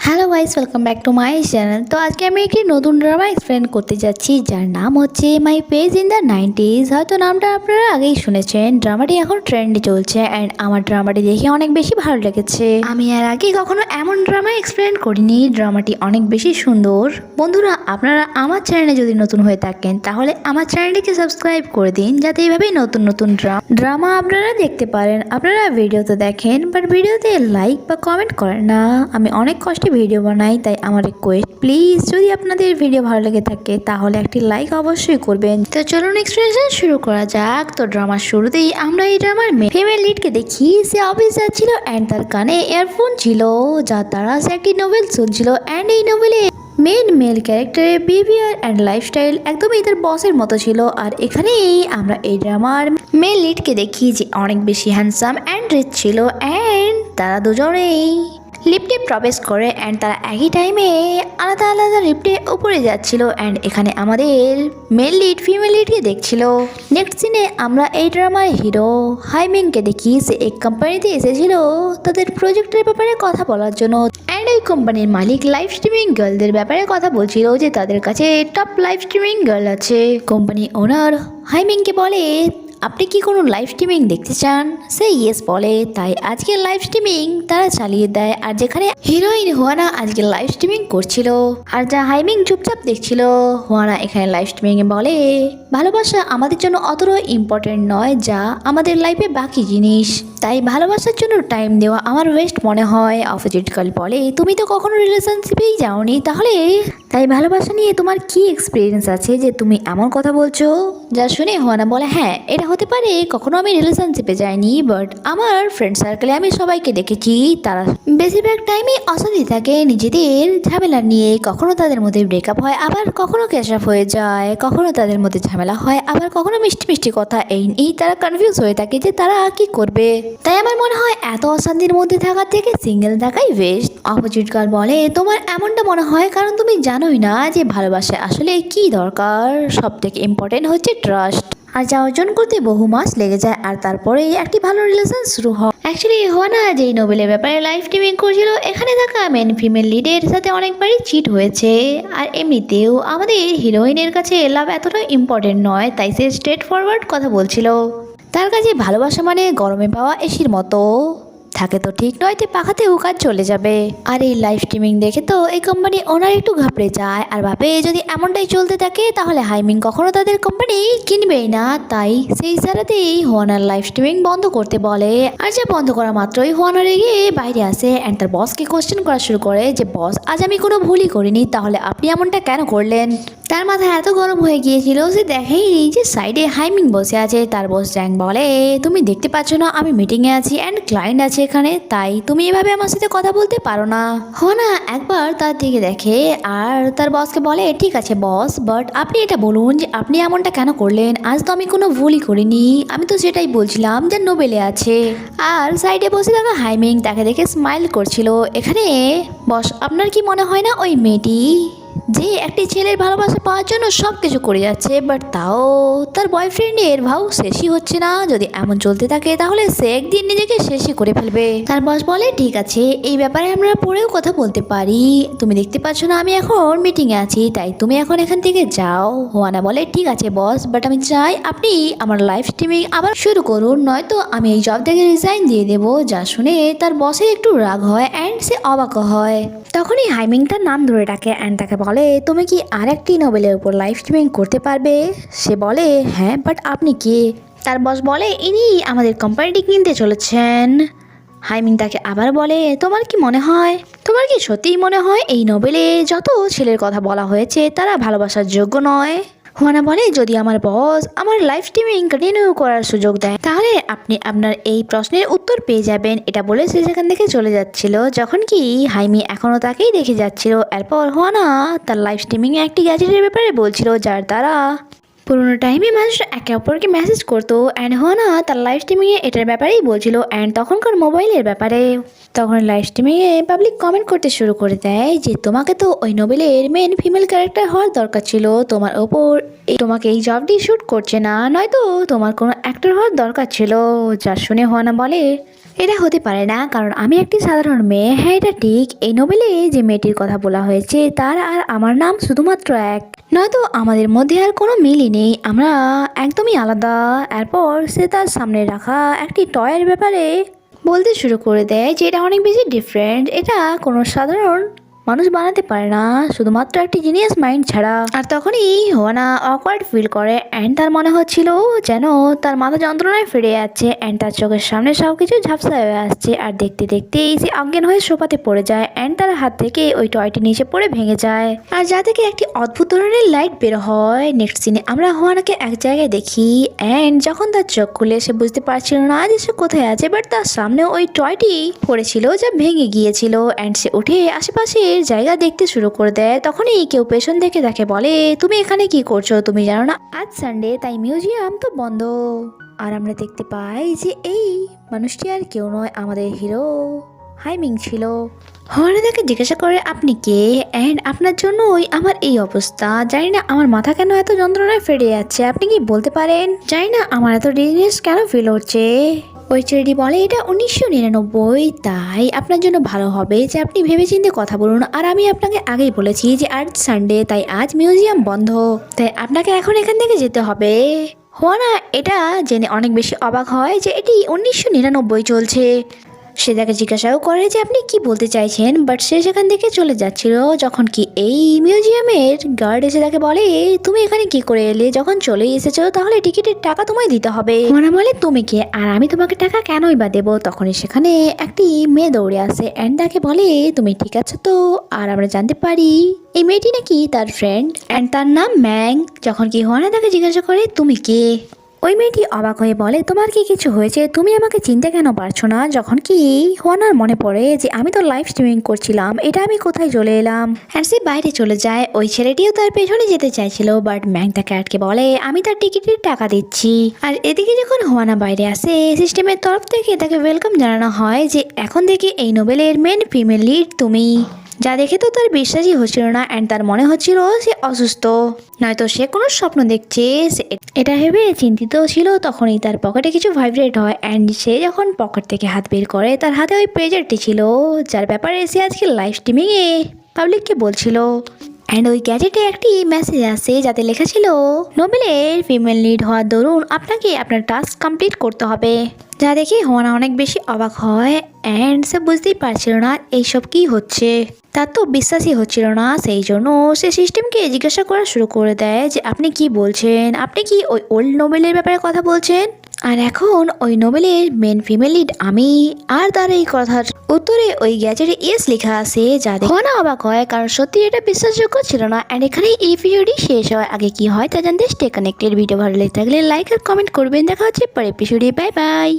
Hello guys, welcome back to my channel. তো আজকে আমি একটি নতুন ড্রামা এক্সপ্লেন করতে যাচ্ছি, যার নাম হচ্ছে my page in the 90s। হয়তো নামটা আপনারা আগেই শুনেছেন। ড্রামাটি এখন ট্রেন্ডে চলছে অ্যান্ড আমার ড্রামাটি দেখে অনেক বেশি ভালো লেগেছে। আমি আর আগে কখনো এমন ড্রামা এক্সপ্লেন করিনি। ড্রামাটি অনেক বেশি সুন্দর। বন্ধুরা, আপনারা আমার চ্যানেলে যদি নতুন হয়ে থাকেন তাহলে আমার চ্যানেলটিকে সাবস্ক্রাইব করে দিন, যাতে এইভাবেই নতুন নতুন ড্রামা আপনারা দেখতে পারেন। আপনারা ভিডিওতে দেখেন বাট ভিডিওতে লাইক বা কমেন্ট করেন না। আমি অনেক কষ্টে ভিডিও বানাই, তাই আমার রিকোয়েস্ট, প্লিজ যদি আপনাদের ভিডিও ভালো লেগে থাকে তাহলে একটি লাইক অবশ্যই করবেন। তো চলুন এক্সপ্লেনেশন শুরু করা যাক। তো ড্রামার শুরুতেই আমরা এই ড্রামার ফিমেল লিডকে দেখি। সে অফিস যাচ্ছিল অ্যান্ড তার কানে ইয়ারফোন ছিল, যার দ্বারা সে একটি নোবেল শুনছিল। অ্যান্ড এই নোবেলে মেল ক্যারেক্টারের বিহেভিয়ার অ্যান্ড লাইফস্টাইল একদমই তার বসের মতো ছিল। আর এখানেই আমরা এই ড্রামার মেল লিডকে দেখি যে অনেক বেশি হ্যান্ডসাম অ্যান্ড রিচ ছিল। অ্যান্ড তারা দুজনেই লিফটে প্রবেশ করে অ্যান্ড তারা একই টাইমে আলাদা আলাদা লিফটে উপরে যাচ্ছিল। অ্যান্ড এখানে আমাদের মেল লিড ফিমেল লিডকে দেখছিল। নেক্সট সিনে আমরা এই ড্রামার হিরো হাইমিংকে দেখি। সে এক কোম্পানিতে এসেছিল তাদের প্রজেক্টের ব্যাপারে কথা বলার জন্য। অ্যান্ড ওই কোম্পানির মালিক লাইভ স্ট্রিমিং গার্লদের ব্যাপারে কথা বলছিল যে তাদের কাছে টপ লাইভ স্ট্রিমিং গার্ল আছে। কোম্পানি ওনার হাইমিংকে বলে, আপনি কি কোনো লাইভ স্ট্রিমিং দেখতে চান? সে ইয়েস বলে। তাই আজকে লাইভ স্ট্রিমিং তারা চালিয়ে দেয়। আর যেখানে হিরোইন হুয়ানা আজকে লাইভ স্ট্রিমিং করছিল আর যা হাইমিং চুপচাপ দেখছিল। হুয়ানা এখানে লাইভ স্ট্রিমিংয়ে বলে, ভালোবাসা আমাদের জন্য অতটা ইম্পর্টেন্ট নয় যা আমাদের লাইফে বাকি জিনিস। তাই ভালোবাসার জন্য টাইম দেওয়া আমার ওয়েস্ট মনে হয়। অপোজিট গার্ল বলে, তুমি তো কখনো রিলেশনশিপেই যাওনি, তাহলে তাই ভালোবাসা নিয়ে তোমার কি এক্সপিরিয়েন্স আছে যে তুমি এমন কথা বলছো? যা শুনে হুয়ানা বলে, হ্যাঁ এটা হতে পারে, কখনো আমি রিলেশনশিপে যাইনি, বাট আমার ফ্রেন্ড সার্কেলে আমি সবাইকে দেখেছি তারা বেশিরভাগ টাইমে অশান্তি থাকে নিজেদের ঝামেলা নিয়ে। কখনো তাদের মধ্যে ব্রেকআপ হয়, আবার কখনো ক্যাশ আপ হয়ে যায়, কখনো তাদের মধ্যে ঝামেলা হয়, আবার কখনো মিষ্টি মিষ্টি কথা। এই তারা কনফিউজ হয়ে থাকে যে তারা কি করবে। তাই আমার মনে হয় এত অশান্তির মধ্যে থাকার থেকে সিঙ্গেল থাকাই বেস্ট। অপোজিট গার্ল বলে, তোমার এমনটা মনে হয় কারণ তুমি জানোই না যে ভালোবাসা আসলে কি দরকার। সব থেকে ইম্পর্টেন্ট হচ্ছে ট্রাস্ট, আর যা অর্জন করতে বহু মাস লেগে যায় আর তারপরে একটি ভালো রিলেশন শুরু হয়। অ্যাকচুয়ালি হুয়ানা যেই নোবেলের ব্যাপারে লাইভ স্ট্রিমিং করছিল, এখানে থাকা মেন ফিমেল লিডের সাথে অনেকবারই চিট হয়েছে। আর এমনিতেও আমাদের হিরোইনের কাছে লাভ এতটা ইম্পর্টেন্ট নয়, তাই সে স্ট্রেট ফরওয়ার্ড কথা বলছিল। তার কাছে ভালোবাসা মানে গরমে পাওয়া এসির মতো, থাকে তো ঠিক নয় তো পাখাতেও কাজ চলে যাবে। আর এই লাইভ স্ট্রিমিং দেখে তো এই কোম্পানি ওনার একটু ঘাবড়ে যায় আর ভাবে যদি এমনটাই চলতে থাকে তাহলে হাইমিং কখনো তাদের কোম্পানি কিনবেই না। তাই সেই ইশারাতেই হুয়ানার লাইভ স্ট্রিমিং বন্ধ করতে বলে। আর যা বন্ধ করা মাত্রই হুয়ানা রেগে বাইরে আসে অ্যান্ড তার বসকে কোশ্চেন করা শুরু করে যে বস, আজ আমি কোনো ভুলই করিনি, তাহলে আপনি এমনটা কেন করলেন? তার মাথা এত গরম হয়ে গিয়েছিল সে দেখেইনি যে সাইডে হাইমিং বসে আছে। তার বস জ্যাং বলে, তুমি দেখতে পাচ্ছ না আমি মিটিংয়ে আছি অ্যান্ড ক্লায়েন্ট আছে এখানে, তাই তুমি এভাবে আমার সাথে কথা বলতে পারো না। হুয়ানা একবার তার দিকে দেখে আর তার বসকে বলে, ঠিক আছে বস, বাট আপনি এটা বলুন যে আপনি এমনটা কেন করলেন? আজ তো আমি কোনো ভুলই করিনি, আমি তো সেটাই বলছিলাম যে নোবেলে আছে। আর সাইডে বসে থাকা হাইমিং তাকে দেখে স্মাইল করছিল। এখানে বস, আপনার কি মনে হয় না ওই মেয়েটি যে একটি ছেলের ভালোবাসা পাওয়ার জন্য সব কিছু করে যাচ্ছে, বাট তাও তার বয়ফ্রেন্ডের ভাও শেষই হচ্ছে না? যদি এমন চলতে থাকে তাহলে সে একদিন নিজেকে শেষই করে ফেলবে। তার বস বলে, ঠিক আছে এই ব্যাপারে আমরা পরেও কথা বলতে পারি, তুমি দেখতে পাচ্ছ না আমি এখন মিটিংয়ে আছি, তাই তুমি এখন এখান থেকে যাও। হুয়ানা বলে, ঠিক আছে বস, বাট আমি চাই আপনি আমার লাইভ স্ট্রিমিং আবার শুরু করুন, নয়তো আমি এই জব থেকে রিজাইন দিয়ে দেবো। যা শুনে তার বসের একটু রাগ হয় অ্যান্ড সে অবাক হয়। তখনই হাইমিং তার নাম ধরে ডাকে অ্যান্ড তাকে বলে, তুমি কি আর একটি নোবেলের উপর লাইভ স্ট্রিমিং করতে পারবে? সে বলে, হ্যাঁ, বাট আপনি কে? তার বস বলে, ইনি আমাদের কোম্পানিটি কিনতে চলেছেন। হাইমিং তাকে আবার বলে, তোমার কি মনে হয়, তোমার কি সত্যিই মনে হয় এই নোবেলে যত ছেলের কথা বলা হয়েছে তারা ভালোবাসার যোগ্য নয়? হুয়ানা বলে, যদি আমার বস আমার লাইভ স্ট্রিমিং কন্টিনিউ করার সুযোগ দেয় তাহলে আপনি আপনার এই প্রশ্নের উত্তর পেয়ে যাবেন। এটা বলে সে সেখান থেকে চলে যাচ্ছিল, যখন কি হাইমি এখনও তাকেই দেখে যাচ্ছিল। এরপর হুয়ানা তার লাইভ স্ট্রিমিংয়ে একটি গ্যাজেটের ব্যাপারে বলছিল, যার দ্বারা পুরোনো টাইমে মানুষরা একে অপরকে মেসেজ করতো অ্যান্ড হুয়ানা তার লাইভ স্ট্রিমিংয়ে এটার ব্যাপারেই বলছিল অ্যান্ড তখনকার মোবাইলের ব্যাপারে। তখন লাইভ স্ট্রিমিংয়ে পাবলিক কমেন্ট করতে শুরু করে দেয় যে তোমাকে তো ওই নোবেলের মেন ফিমেল ক্যারেক্টার হওয়ার দরকার ছিল, তোমার ওপর তোমাকে এই জবটি শ্যুট করছে না, নয়তো তোমার কোনো অ্যাক্টর হওয়ার দরকার ছিল। যা শুনে হুয়ানা বলে, এটা হতে পারে না, কারণ আমি একটি সাধারণ মেয়ে। হ্যাঁ, এটা ঠিক। এই নোবেলে যে মেয়েটির কথা বলা হয়েছে তার আর আমার নাম শুধুমাত্র এক, নয়তো আমাদের মধ্যে আর কোনো মিলই নেই, আমরা একদমই আলাদা। এরপর সে তার সামনে রাখা একটি টয়ের ব্যাপারে বলতে শুরু করে দেয় যে এটা অনেক বেশি ডিফারেন্ট, এটা কোনো সাধারণ মানুষ বানাতে পারে না, শুধুমাত্র একটি জিনিয়াস মাইন্ড ছাড়া। আর তখনই হোয়ানা অকওয়ার্ড ফিল করে অ্যান্ড তার মনে হচ্ছিল যেন তার মাথা যন্ত্রণায় ফিরে যাচ্ছে অ্যান্ড তার চোখের সামনে সব কিছু ঝাপসা হয়ে আসছে। আর দেখতে দেখতেই সে অজ্ঞান হয়ে সোফাতে পড়ে যায় অ্যান্ড তার হাত থেকে ওই টয়টি নিচে পড়ে ভেঙে যায়, আর যা থেকে একটি অদ্ভুত ধরনের লাইট বের হয়। নেক্সট সিনে আমরা হোয়ানাকে এক জায়গায় দেখি অ্যান্ড যখন তার চোখ খুলে সে বুঝতে পারছিল না যে সে কোথায় আছে, বাট তার সামনে ওই টয়টি পড়েছিল যা ভেঙে গিয়েছিল অ্যান্ড সে উঠে আশেপাশে জায়গা দেখতে শুরু করে দেয়। তখনই কেউ পেছন থেকে তাকে বলে, তুমি এখানে কি করছো? তুমি জানো না আজ সানডে, তাই মিউজিয়াম তো বন্ধ। আর আমরা দেখতে পাই যে এই মানুষটি আর কেউ নয়, আমাদের হিরো হাইমিং ছিল। হর্নে তাকে জিজ্ঞাসা করে, আপনি কে অ্যান্ড আপনার জন্যই আমার এই অবস্থা। জানি না আমার মাথা কেন এত যন্ত্রণায় ফেটে যাচ্ছে, আপনি কি বলতে পারেন? জানি না আমার এত ডিজিনেস কেন ফিল হচ্ছে। ওই ছেলেটি বলে, এটা 1999, তাই আপনার জন্য ভালো হবে যে আপনি ভেবেচিন্তে কথা বলুন। আর আমি আপনাকে আগেই বলেছি যে আজ সানডে, তাই আজ মিউজিয়াম বন্ধ, তাই আপনাকে এখন এখান থেকে যেতে হবে। হোয়ানা এটা জেনে অনেক বেশি অবাক হয় যে এটি 1999 চলছে। সে তাকে জিজ্ঞাসাও করে যে আপনি কি বলতে চাইছেন, বাট সে সেখান থেকে চলে যাচ্ছিল যখন কি এই মিউজিয়ামের গার্ড এসে তাকে বলে, তুমি এখানে কি করে এলে? যখন চলে এসেছো তাহলে টিকিটের টাকা তোমায় দিতে হবে। মনে বলে, তুমি কে আর আমি তোমাকে টাকা কেনই বা দেবো? তখনই সেখানে একটি মেয়ে দৌড়ে আসে অ্যান্ড তাকে বলে, তুমি ঠিক আছো তো? আর আমরা জানতে পারি এই মেয়েটি নাকি তার ফ্রেন্ড অ্যান্ড তার নাম ম্যাং। যখন কি হোয়ানা তাকে জিজ্ঞাসা করে, তুমি কে? ওই মেয়েটি অবাক হয়ে বলে, তোমার কি কিছু হয়েছে? তুমি আমাকে চিনতে কেন পারছো না? যখন কি হোয়ানার মনে পড়ে যে আমি তো লাইভ স্ট্রিমিং করছিলাম, এটা আমি কোথায় চলে এলাম। হ্যাঁ, সে বাইরে চলে যায়। ওই ছেলেটিও তার পেছনে যেতে চাইছিল, বাট ম্যাং তাকে আটকে বলে, আমি তার টিকিটের টাকা দিচ্ছি। আর এদিকে যখন হোয়ানা বাইরে আসে, সিস্টেমের তরফ থেকে তাকে ওয়েলকাম জানানো হয় যে এখন থেকে এই নোবেলের মেন ফিমেল লিড তুমি। যা দেখে তো তার বিশ্বাসই হচ্ছিল না অ্যান্ড তার মনে হচ্ছিল সে অসুস্থ, নয়তো সে কোনো স্বপ্ন দেখছে। এটা ভেবে চিন্তিত ছিল। তখনই তার পকেটে কিছু ভাইব্রেট হয় অ্যান্ড সে যখন পকেট থেকে হাত বের করে, তার হাতে ওই পেজারটি ছিল যার ব্যাপারে সে আজকে লাইভ স্ট্রিমিংয়ে পাবলিককে বলছিল। অ্যান্ড ওই গ্যাজেটে একটি মেসেজ আসে যাতে লেখা ছিল, নোবেলের ফিমেল লিড হওয়ার দরুন আপনাকে আপনার টাস্ক কমপ্লিট করতে হবে। যা দেখে হোয়ানা অনেক বেশি অবাক হয় অ্যান্ড সে বুঝতেই পারছিল না এইসব কি হচ্ছে। তার তো বিশ্বাসই হচ্ছিল না, সেই জন্য সে সিস্টেমকে জিজ্ঞাসা করা শুরু করে দেয় যে আপনি কি বলছেন? আপনি কি ওই ওল্ড নোবেলের ব্যাপারে কথা বলছেন? আর এখন ওই নোবেলের মেন ফিমেল লিড আমি। আর তার এই কথার উত্তরে ওই গ্যাজেটে ইয়েস লেখা আছে, যা দেখে না অবাক হয়, কারণ সত্যি এটা বিশ্বাসযোগ্য ছিল না। অ্যান্ড এখানেই এই ভিডিওটি শেষ হয়। আগে কি হয় তা জানতে স্টে কানেক্টেড। ভিডিও ভালো লেগে থাকলে লাইক আর কমেন্ট করবেন। দেখা হচ্ছে পরের এপিসোডে। Bye bye.